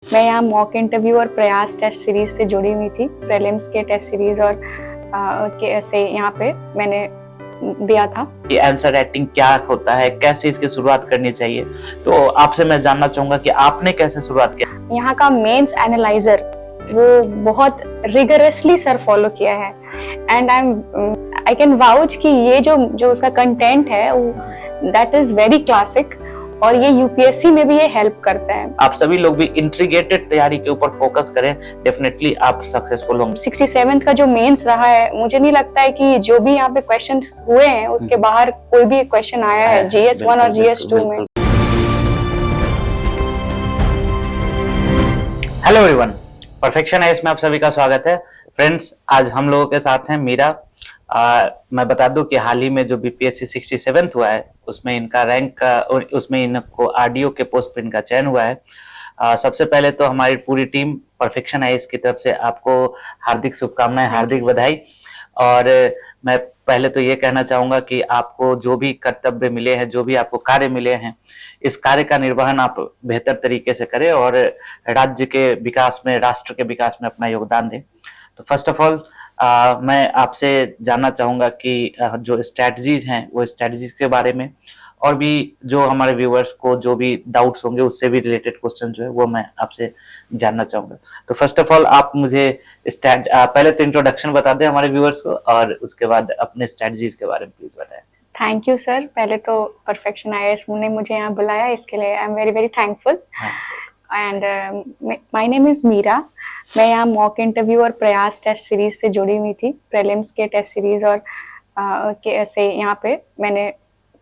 मैं यहाँ mock interview और प्रयास टेस्ट सीरीज से जुड़ी हुई थी। प्रीलिम्स के टेस्ट सीरीज और से यहाँ पे मैंने दिया था। ये आंसर राइटिंग क्या होता है, कैसे इसकी शुरुआत करनी चाहिए, तो आपसे मैं जानना चाहूंगा कि आपने कैसे शुरुआत किया। यहाँ का मेंस एनालाइजर वो बहुत रिगरसली सर फॉलो किया है एंड आई कैन वाउच कि ये जो उसका कंटेंट है दैट इज वेरी क्लासिक और ये यूपीएससी में भी ये हेल्प करता है। आप सभी लोग भी इंटीग्रेटेड तैयारी के ऊपर फोकस करें, डेफिनेटली आप सक्सेसफुल होंगे। 67th का जो मेंस रहा है, मुझे नहीं लगता है कि जो भी यहाँ पे क्वेश्चंस हुए हैं उसके बाहर कोई भी क्वेश्चन आया है GS1 और GS2 में। हेलो एवरीवन, परफेक्शन आईएएस में आप सभी का स्वागत है। फ्रेंड्स, आज हम लोगों के साथ हैं मीरा। मैं बता दूं कि हाल ही में जो बीपीएससी 67th हुआ है उसमें इनका रैंक उसमें इनको आरडीओ के पोस्ट पर इनका चयन हुआ है। सबसे पहले तो हमारी पूरी टीम परफेक्शन आईएएस की तरफ से आपको हार्दिक शुभकामनाएं, हार्दिक बधाई। और मैं पहले तो ये कहना चाहूंगा कि आपको जो भी कर्तव्य मिले हैं, जो भी आपको कार्य मिले हैं, इस कार्य का निर्वहन आप बेहतर तरीके से करें और राज्य के विकास में, राष्ट्र के विकास में अपना योगदान दें। तो फर्स्ट ऑफ ऑल मैं आपसे जानना चाहूंगा कि जो स्ट्रैटेजीज हैं वो स्ट्रैटेजीज के बारे में, और भी जो हमारे व्यूअर्स को जो भी डाउट्स होंगे उससे भी रिलेटेड क्वेश्चन जो है वो मैं आपसे जानना चाहूंगा। तो फर्स्ट ऑफ ऑल आप मुझे पहले तो इंट्रोडक्शन बता दें हमारे व्यूअर्स को और उसके बाद अपने स्ट्रैटेजीज के बारे में प्लीज बताएं। Thank you sir. पहले तो परफेक्शन आईएएस ने मुझे यहाँ बुलाया, इसके लिए I am very very thankful. And my name is Meera. मैं यहाँ मॉक इंटरव्यू और प्रयास टेस्ट सीरीज से जुड़ी हुई थी। प्रीलिम्स के टेस्ट सीरीज और से यहाँ पे मैंने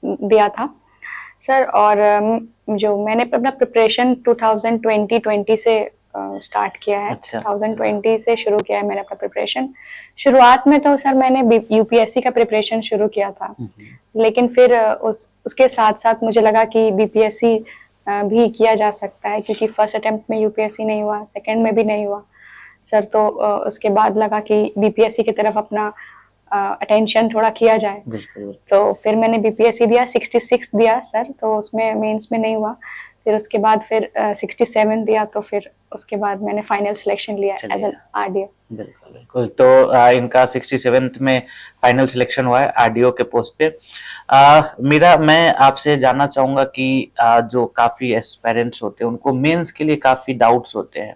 दिया था सर। और जो मैंने अपना प्रिपरेशन 2020 से स्टार्ट किया है। अच्छा। 2020 से शुरू किया है मैंने अपना प्रिपरेशन। शुरुआत में तो सर मैंने यूपीएससी का प्रिपरेशन शुरू किया था, लेकिन फिर उसके साथ साथ मुझे लगा कि बीपीएससी भी किया जा सकता है, क्योंकि फर्स्ट अटेम्प्ट में यूपीएससी नहीं हुआ, सेकंड में भी नहीं हुआ सर। तो उसके बाद लगा कि बीपीएससी की तरफ अपना अटेंशन थोड़ा किया जाए। तो फिर मैंने बीपीएससी दिया, 66 दिया सर, तो उसमें मेंस में नहीं हुआ। फिर उसके बाद फिर 67 दिया, तो फिर उसके बाद मैंने फाइनल सिलेक्शन लिया एज एन आरडीओ। बिल्कुल बिल्कुल। तो इनका 67th में फाइनल सिलेक्शन हुआ है आरडीओ के पोस्ट पे। मीरा, मैं आपसे जानना चाहूंगा कि जो काफी एस्पायरेंट्स होते हैं उनको मेंस के लिए काफी डाउट्स होते हैं,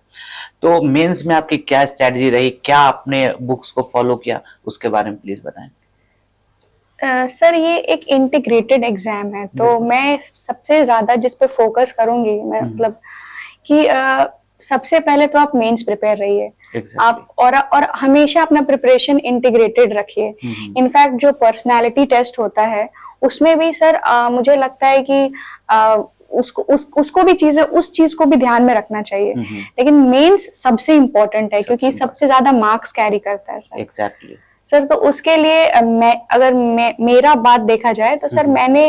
तो मेंस में आपकी क्या स्ट्रेटजी रही, क्या आपने बुक्स को फॉलो किया, उसके बारे में प्लीज बताएं। सर, ये एक इंटीग्रेटेड एग्जाम है, तो मैं सबसे ज्यादा जिस पे फोकस करूंगी मैं, मतलब कि सबसे पहले तो आप मेंस प्रिपेयर रहिए। आप और हमेशा अपना प्रिपरेशन इंटीग्रेटेड रखिए। इनफैक्ट जो पर्सनालिटी टेस्ट होता है उसमें भी सर मुझे लगता है कि उसको भी उस चीज को भी ध्यान में रखना चाहिए। लेकिन मेंस सबसे इम्पोर्टेंट है, क्योंकि सबसे ज्यादा मार्क्स कैरी करता है सर। एग्जैक्टली सर, तो उसके लिए अगर मेरा बात देखा जाए तो सर मैंने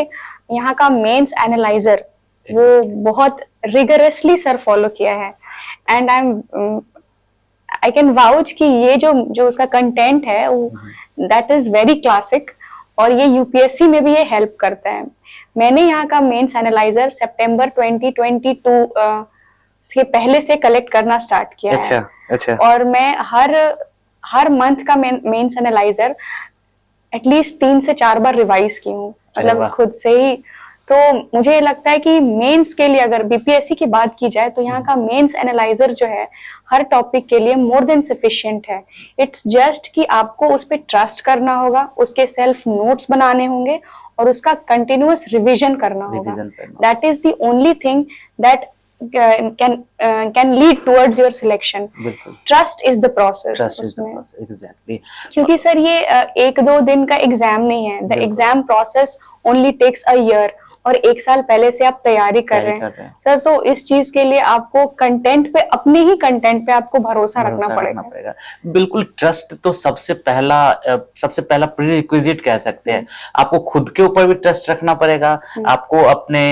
यहाँ का मेंस एनालाइजर वो बहुत रिगरसली सर फॉलो किया है एंड आई कैन वाउच कि ये जो उसका कंटेंट है दैट इज वेरी क्लासिक और ये यूपीएससी में भी ये हेल्प करता है। मैंने यहाँ का मेंस एनालाइजर सितंबर 2022 से पहले से कलेक्ट करना स्टार्ट किया है। अच्छा। और मैं हर मंथ का मेंस एनालाइजर एटलीस्ट 3 से 4 बार रिवाइज की हूँ, मतलब खुद से ही। तो मुझे लगता है कि मेंस के लिए अगर बीपीएससी की बात की जाए तो यहाँ का मेंस एनालाइजर जो है हर टॉपिक के लिए मोर देन सफिशिएंट है। इट्स जस्ट कि आपको उस पर ट्रस्ट करना होगा, उसके सेल्फ नोट्स बनाने होंगे और उसका कंटिन्यूअस रिविजन करना होगा। That is the only thing that can lead towards your selection. Trust is the process. Exactly. क्योंकि सर ये 1-2 दिन का एग्जाम नहीं है। The exam process only takes a year और 1 साल पहले से आप तैयारी कर रहे हैं सर। तो इस चीज के लिए आपको कंटेंट पे, अपने ही कंटेंट पे आपको भरोसा रखना पड़ेगा। बिल्कुल। ट्रस्ट तो सबसे पहला प्रीरिक्विजिट कह सकते हैं। आपको खुद के ऊपर भी ट्रस्ट रखना पड़ेगा, आपको अपने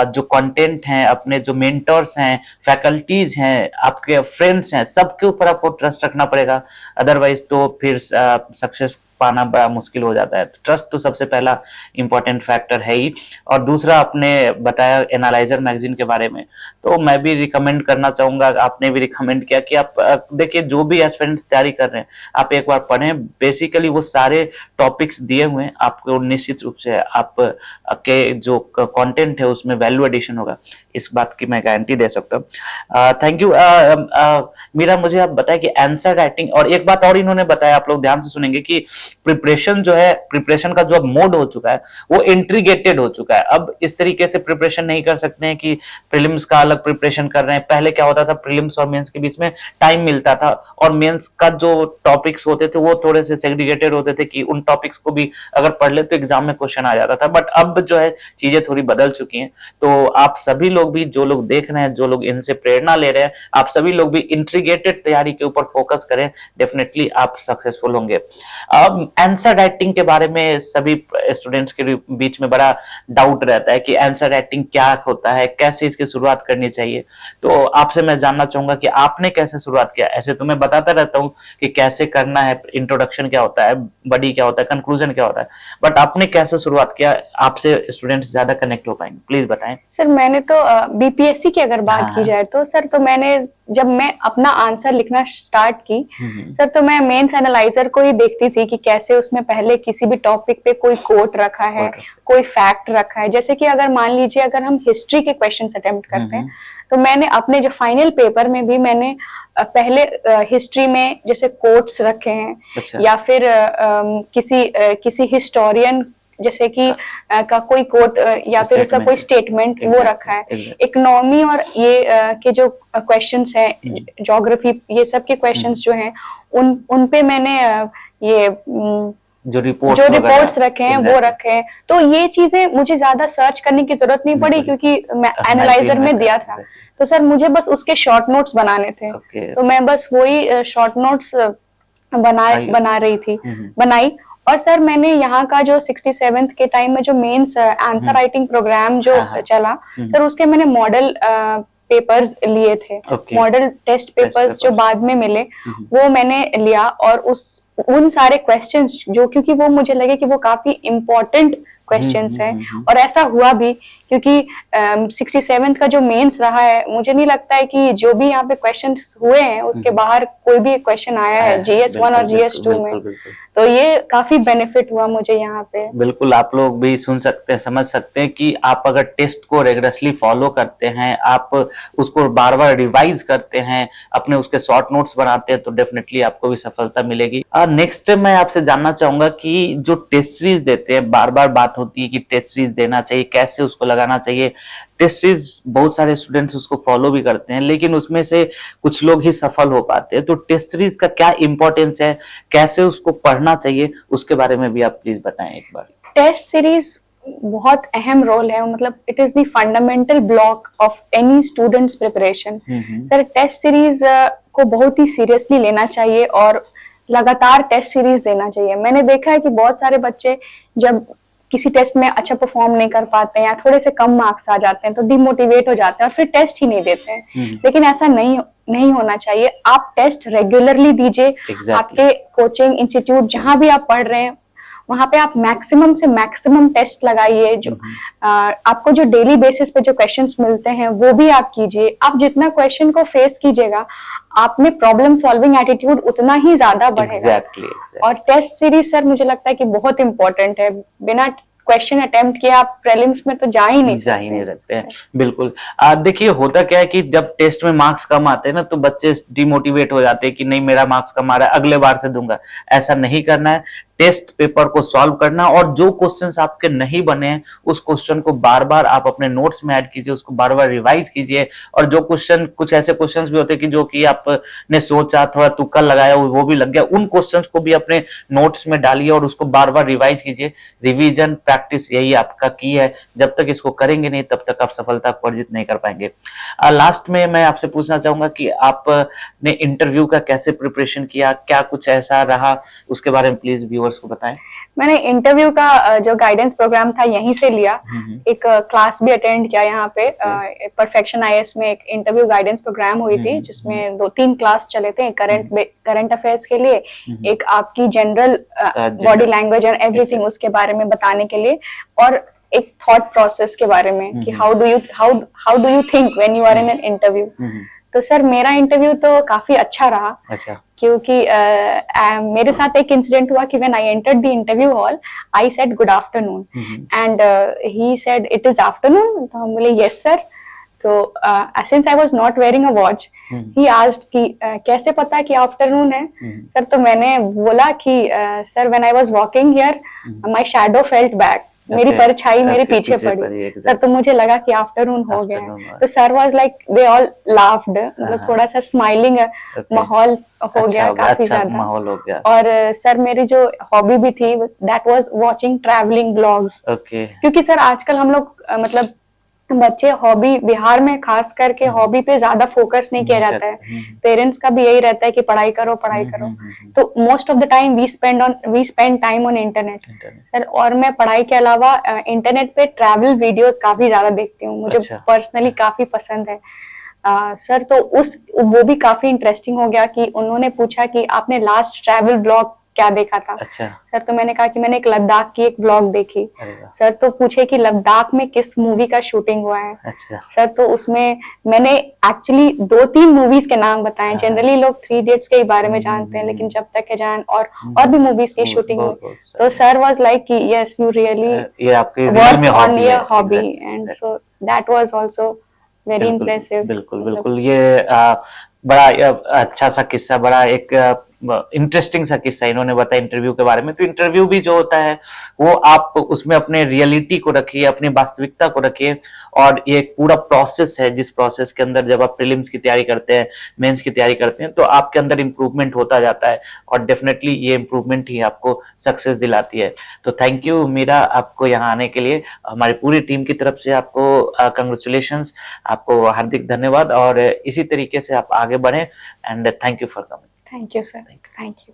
जो कंटेंट हैं, अपने जो मेंटर्स हैं, फैकल्टीज हैं, आपके फ्रेंड्स हैं, सबके ऊपर आपको ट्रस्ट रखना पड़ेगा। अदरवाइज तो फिर सक्सेस पाना बड़ा मुश्किल हो जाता है। ट्रस्ट तो सबसे पहला इंपॉर्टेंट फैक्टर है ही। और दूसरा आपने बताया एनालाइजर मैगजीन के बारे में, तो मैं भी रिकमेंड करना चाहूंगा, आपने भी रिकमेंड किया कि आप देखिए जो भी एस्पिरेंट्स तैयारी कर रहे हैं आप एक बार पढ़ें। बेसिकली वो सारे टॉपिक्स दिए हुए हैं, आपको निश्चित रूप से आप के जो कंटेंट है उसमें वैल्यू एडिशन होगा, इस बात की मैं गारंटी दे सकता हूँ। Thank you. मीरा, मुझे आप बताएं कि आंसर राइटिंग, और एक बात और इन्होंने बताया, आप लोग ध्यान से सुनेंगे, कि प्रिपरेशन जो है, प्रिपरेशन का जो अब मोड हो चुका है वो इंटीग्रेटेड हो चुका है। अब इस तरीके से प्रिपरेशन नहीं कर सकते हैं कि प्रीलिम्स का अलग प्रिपरेशन कर रहे हैं। पहले क्या होता था, प्रीलिम्स और मेंस के बीच में टाइम मिलता था और मेंस का जो टॉपिक्स होते थे वो थोड़े से सेग्रीगेटेड होते थे कि उन टॉपिक्स को भी अगर पढ़ ले तो एग्जाम में क्वेश्चन आ जाता था। बट अब जो है चीजें थोड़ी बदल चुकी हैं। तो आप सभी लोग भी, जो लोग देख रहे हैं, जो लोग इनसे प्रेरणा ले रहे हैं, आप सभी लोग भी इंटीग्रेटेड तैयारी के ऊपर फोकस करें, डेफिनेटली आप सक्सेसफुल होंगे। अब आंसर राइटिंग के बारे में सभी स्टूडेंट्स के बीच में बड़ा डाउट रहता है कि आंसर राइटिंग क्या होता है, कैसे इसकी शुरुआत करनी चाहिए। तो आपसे मैं जानना चाहूंगा कि आपने कैसे शुरुआत किया। ऐसे तो मैं बताता रहता हूँ कि कैसे करना है, इंट्रोडक्शन क्या होता है, बॉडी क्या होता है, कंक्लूजन क्या होता है, बट आपने कैसे शुरुआत किया, आपसे स्टूडेंट्स ज्यादा कनेक्ट हो पाएंगे, प्लीज बताएं। सर मैंने तो बीपीएससी की अगर बात की जाए तो सर, तो मैंने जब मैं अपना आंसर लिखना स्टार्ट की सर, तो मैं मेंस एनालाइजर को ही देखती थी कि कैसे उसमें पहले किसी भी टॉपिक पे कोई कोट रखा है, कोई फैक्ट रखा है। जैसे कि अगर मान लीजिए अगर हम हिस्ट्री के क्वेश्चंस अटेम्प्ट करते हैं तो मैंने अपने जो फाइनल पेपर में भी मैंने पहले हिस्ट्री में जैसे कोट्स रखे हैं। अच्छा। या फिर किसी हिस्टोरियन जैसे कि का कोई कोट या फिर उसका कोई स्टेटमेंट वो रखा है। इकोनॉमी और ये के जो क्वेश्चंस हैं, ज्योग्राफी, ये सब के क्वेश्चंस जो हैं उन पे मैंने ये जो रिपोर्ट्स रखे हैं वो रखे हैं। तो ये चीजें मुझे ज्यादा सर्च करने की जरूरत नहीं पड़ी क्योंकि मैं एनालाइजर में दिया था। तो सर मुझे बस उसके शॉर्ट नोट्स बनाने थे। तो मैं बस वही शॉर्ट नोट्स बनाई। और सर मैंने यहाँ का जो 67th के टाइम में जो मेंस आंसर राइटिंग प्रोग्राम जो चला सर, उसके मैंने मॉडल पेपर्स लिए थे। मॉडल टेस्ट पेपर्स जो बाद में मिले वो मैंने लिया, और उन सारे क्वेश्चंस जो, क्योंकि वो मुझे लगे कि वो काफी इम्पोर्टेंट क्वेश्चंस हैं, और ऐसा हुआ भी क्योंकि 67th का जो मेंस रहा है, मुझे नहीं लगता है कि जो भी यहाँ पे क्वेश्चंस हुए हैं उसके बाहर कोई भी क्वेश्चन आया है GS1 और GS2 में। तो ये काफी बेनिफिट हुआ मुझे यहाँ पे। बिल्कुल, आप लोग भी सुन सकते हैं, समझ सकते हैं कि आप अगर टेस्ट को रेगुलरली फॉलो करते हैं, आप उसको बार बार रिवाइज करते हैं, अपने उसके शॉर्ट नोट्स बनाते हैं, तो डेफिनेटली आपको भी सफलता मिलेगी। नेक्स्ट मैं आपसे जानना चाहूंगा कि जो टेस्ट सीरीज देते हैं, बार बार बात होती है कि टेस्ट सीरीज देना चाहिए, कैसे उसको लगाना चाहिए। टेस्ट सीरीज बहुत सारे स्टूडेंट्स उसको फॉलो भी करते हैं, लेकिन उसमें से कुछ लोग ही सफल हो पाते हैं। तो टेस्ट सीरीज का क्या इंपॉर्टेंस है, कैसे उसको पढ़ना चाहिए, उसके बारे में भी आप प्लीज बताएं एक बार। टेस्ट सीरीज बहुत अहम रोल है, मतलब it is the fundamental block of any student's preparation. Sir test series को बहुत ही सीरियसली लेना चाहिए और लगातार टेस्ट सीरीज देना चाहिए। मैंने देखा है कि बहुत सारे बच्चे जब किसी टेस्ट में अच्छा परफॉर्म नहीं कर पाते हैं या थोड़े से कम मार्क्स आ जाते हैं तो डिमोटिवेट हो जाते हैं और फिर टेस्ट ही नहीं देते हैं। लेकिन ऐसा नहीं होना चाहिए। आप टेस्ट रेगुलरली दीजिए। आपके कोचिंग इंस्टीट्यूट जहां भी आप पढ़ रहे हैं वहां पे आप मैक्सिमम से मैक्सिमम टेस्ट लगाइए। जो आपको जो डेली बेसिस पे जो क्वेश्चंस मिलते हैं वो भी आप कीजिए। आप जितना क्वेश्चन को फेस कीजिएगा, आप में प्रॉब्लम सॉल्विंग एटीट्यूड उतना ही ज्यादा बढ़ेगा। और टेस्ट सीरीज सर मुझे लगता है कि बहुत इंपॉर्टेंट है। बिना क्वेश्चन अटेम्प्ट किया आप प्रीलिम्स में तो जा ही नहीं सकते हैं। बिल्कुल। देखिए होता क्या है कि जब टेस्ट में मार्क्स कम आते हैं ना तो बच्चे डिमोटिवेट हो जाते हैं कि नहीं मेरा मार्क्स कम आ रहा है, अगले बार से दूंगा। ऐसा नहीं करना है। टेस्ट पेपर को सॉल्व करना और जो क्वेश्चंस आपके नहीं बने हैं उस क्वेश्चन को बार बार आप अपने नोट्स में ऐड कीजिए, उसको बार बार रिवाइज कीजिए। और जो क्वेश्चन, कुछ ऐसे क्वेश्चंस भी होते हैं कि जो कि आपने सोचा, थोड़ा तुक्का लगाया, वो भी लग गया, उन क्वेश्चंस को भी अपने नोट्स में डालिए और उसको बार बार रिवाइज कीजिए। रिवीजन प्रैक्टिस यही आपका की है। जब तक इसको करेंगे नहीं तब तक आप सफलता को अर्जित नहीं कर पाएंगे। लास्ट में मैं आपसे पूछना चाहूंगा कि आपने इंटरव्यू का कैसे प्रिपरेशन किया, क्या कुछ ऐसा रहा, उसके बारे में प्लीज व्यूअर्स को बताएं। मैंने इंटरव्यू का जो गाइडेंस प्रोग्राम था यहीं से लिया। एक क्लास भी अटेंड किया यहाँ पे। परफेक्शन आईएएस में एक इंटरव्यू गाइडेंस प्रोग्राम हुई थी जिसमें 2-3 क्लास चले थे। करंट अफेयर्स के लिए, एक आपकी general body language and everything उसके बारे में बताने के लिए, और एक थॉट प्रोसेस के बारे में कि how do you think when you are in an interview. तो सर मेरा इंटरव्यू तो काफी अच्छा रहा। अच्छा। क्योंकि मेरे साथ एक इंसिडेंट हुआ कि when I entered the interview hall I said good afternoon and he said it is afternoon. तो हम बोले यस सर। तो since I was not wearing a watch he asked कि कैसे पता कि आफ्टरनून है सर। तो मैंने बोला कि sir when I was walking here my shadow felt back, मेरी परछाई मेरे पीछे पड़ी सर। तो मुझे लगा कि आफ्टरनून हो गया। तो sir was like they all laughed, मतलब थोड़ा सा स्माइलिंग माहौल हो गया, काफी ज्यादा माहौल हो गया। और सर मेरी जो हॉबी भी थी that was watching travelling blogs. क्योंकि सर आजकल हम लोग मतलब बच्चे हॉबी, बिहार में खास करके हॉबी पे ज्यादा फोकस नहीं किया जाता है। पेरेंट्स का भी यही रहता है कि पढ़ाई करो पढ़ाई करो। तो most of the time we spend time on internet sir. और मैं पढ़ाई के अलावा इंटरनेट पे ट्रैवल वीडियोस काफी ज्यादा देखती हूँ, मुझे पर्सनली काफी पसंद है सर। तो वो भी काफी इंटरेस्टिंग हो गया कि उन्होंने पूछा कि आपने लास्ट ट्रैवल ब्लॉग क्या देखा था। अच्छा। सर तो मैंने कहा कि मैंने एक लद्दाख की एक ब्लॉग देखी। सर तो पूछे कि लद्दाख में किस मूवी का शूटिंग हुआ है। अच्छा। सर तो उसमें मैंने एक्चुअली 2-3 मूवीज के नाम बताए। जनरली लोग 3 इडियट्स के ही बारे में जानते हैं, लेकिन जब तक है जान और भी मूवीज की शूटिंग हुई। तो सर वाज लाइक कि यस यू रियली ये आपकी work on your hobby and so that was also very impressive. बिल्कुल बिल्कुल। ये बड़ा अच्छा सा किस्सा, बड़ा एक इंटरेस्टिंग सा किस्सा इन्होंने बताया इंटरव्यू के बारे में। तो इंटरव्यू भी जो होता है वो आप उसमें अपने रियलिटी को रखिए, अपनी वास्तविकता को रखिए। और ये एक पूरा प्रोसेस है जिस प्रोसेस के अंदर जब आप प्रीलिम्स की तैयारी करते हैं, मेंस की तैयारी करते हैं, तो आपके अंदर इंप्रूवमेंट होता जाता है और डेफिनेटली ये इंप्रूवमेंट ही आपको सक्सेस दिलाती है। तो थैंक यू मीरा, आपको यहाँ आने के लिए हमारी पूरी टीम की तरफ से आपको कंग्रेचुलेशंस, आपको हार्दिक धन्यवाद। और इसी तरीके से आप आगे बढ़ें and thank you for coming. Thank you, sir. Thank you.